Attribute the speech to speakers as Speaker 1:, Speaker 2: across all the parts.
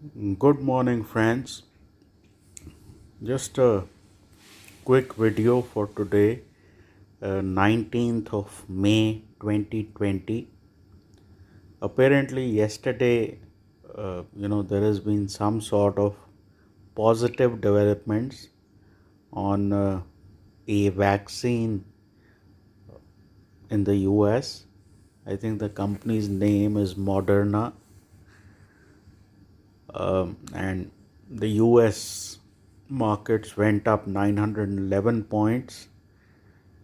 Speaker 1: Good morning, friends. Just a quick video for today, 19th of May 2020. Apparently, yesterday, there has been some sort of positive developments on a vaccine in the US. I think the company's name is Moderna, and the US markets went up 911 points,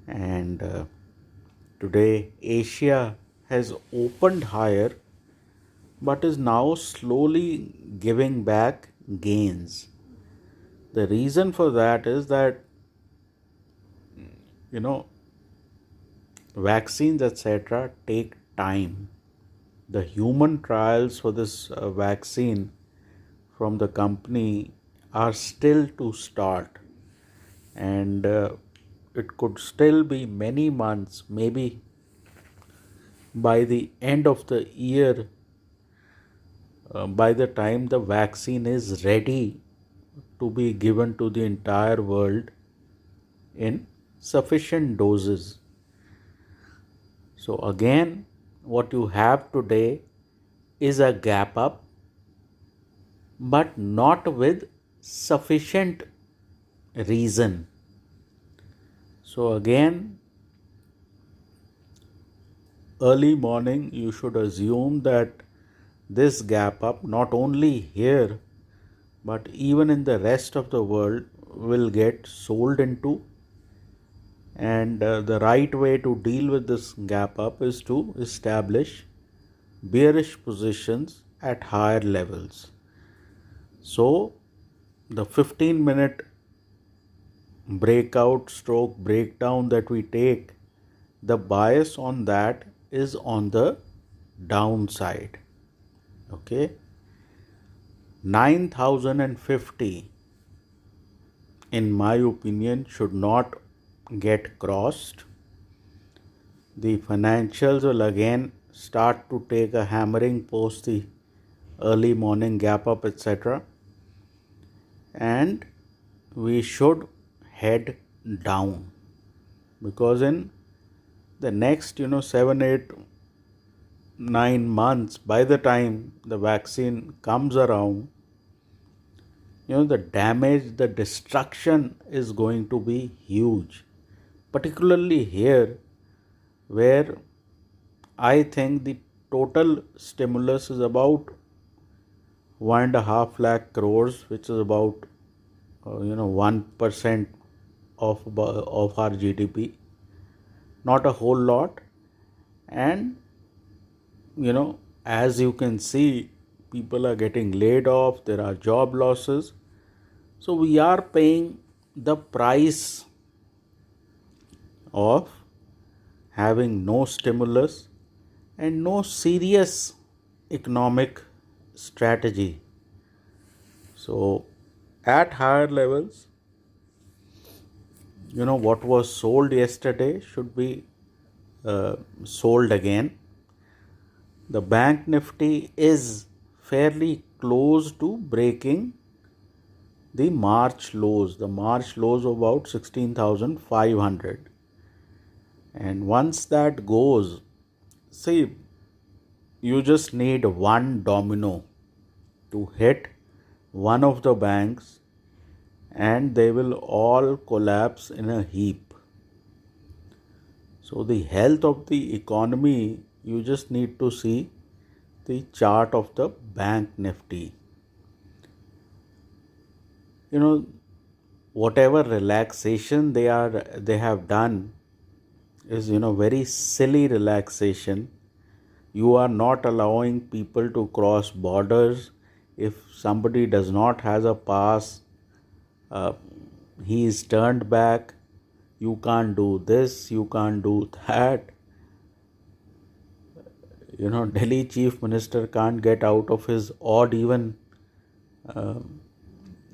Speaker 1: and today Asia has opened higher but is now slowly giving back gains. The reason for that is that you know vaccines etc take time. The human trials for this vaccine from the company are still to start, and it could still be many months, maybe by the end of the year, by the time the vaccine is ready to be given to the entire world in sufficient doses. So, again, what you have today is a gap up, but not with sufficient reason. So, again, early morning, you should assume that this gap up, not only here but even in the rest of the world, will get sold into. And the right way to deal with this gap up is to establish bearish positions at higher levels. So, the 15-minute breakout stroke breakdown that we take, the bias on that is on the downside. Okay, 9050 in my opinion should not get crossed. The financials will again start to take a hammering post the early morning gap up etc, and we should head down, because in the next 7 8 9 months, by the time the vaccine comes around, the damage, the destruction is going to be huge, particularly here, where I think the total stimulus is about 1.5 lakh crores, which is about 1% of our GDP, not a whole lot. And as you can see, people are getting laid off, there are job losses. So we are paying the price of having no stimulus and no serious economic strategy. So at higher levels, what was sold yesterday should be sold again. The bank nifty is fairly close to breaking the March lows. The March lows of about 16,500. And once that goes, see, you just need one domino to hit one of the banks and they will all collapse in a heap. So the health of the economy, you just need to see the chart of the bank nifty. Whatever relaxation they have done is very silly relaxation. You are not allowing people to cross borders. If somebody does not has a pass, uh, he is turned back. You can't do this, you can't do that. Delhi chief minister can't get out of his odd even uh,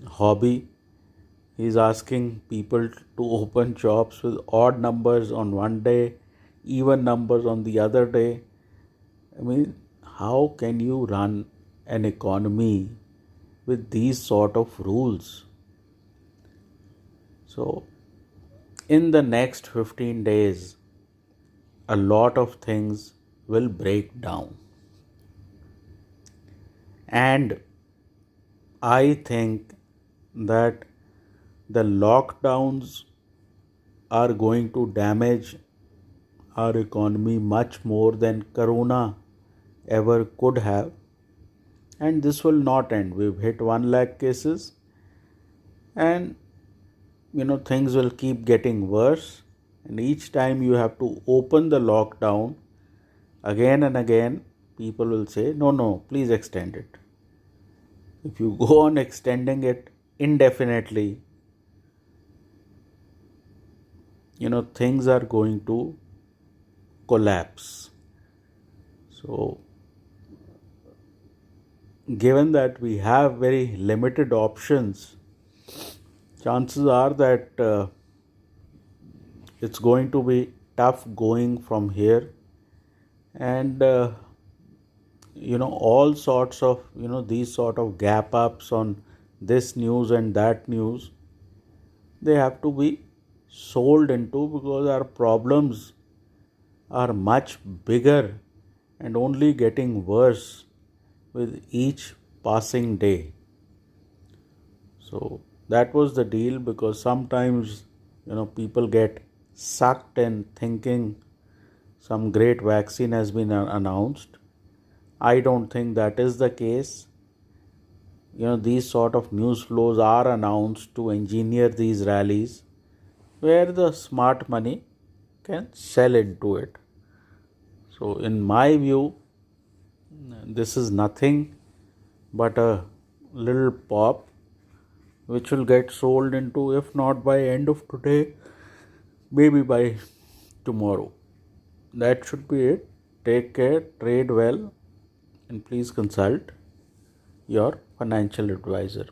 Speaker 1: hobby. He's asking people to open shops with odd numbers on one day, even numbers on the other day. I mean, how can you run an economy with these sort of rules. So, in the next 15 days, a lot of things will break down. And I think that the lockdowns are going to damage our economy much more than Corona ever could have. And this will not end. We've hit 1 lakh cases, and things will keep getting worse. And each time you have to open the lockdown again and again, people will say, no, no, please extend it. If you go on extending it indefinitely, things are going to collapse. So, given that we have very limited options, chances are that it's going to be tough going from here. And all sorts of these sort of gap ups on this news and that news, they have to be sold into, because our problems are much bigger and only getting worse with each passing day. So that was the deal, because sometimes people get sucked in thinking some great vaccine has been announced. I don't think that is the case. These sort of news flows are announced to engineer these rallies where the smart money can sell into it. So, in my view, this is nothing but a little pop which will get sold into, if not by end of today, maybe by tomorrow. That should be it. Take care, trade well, and please consult your financial advisor.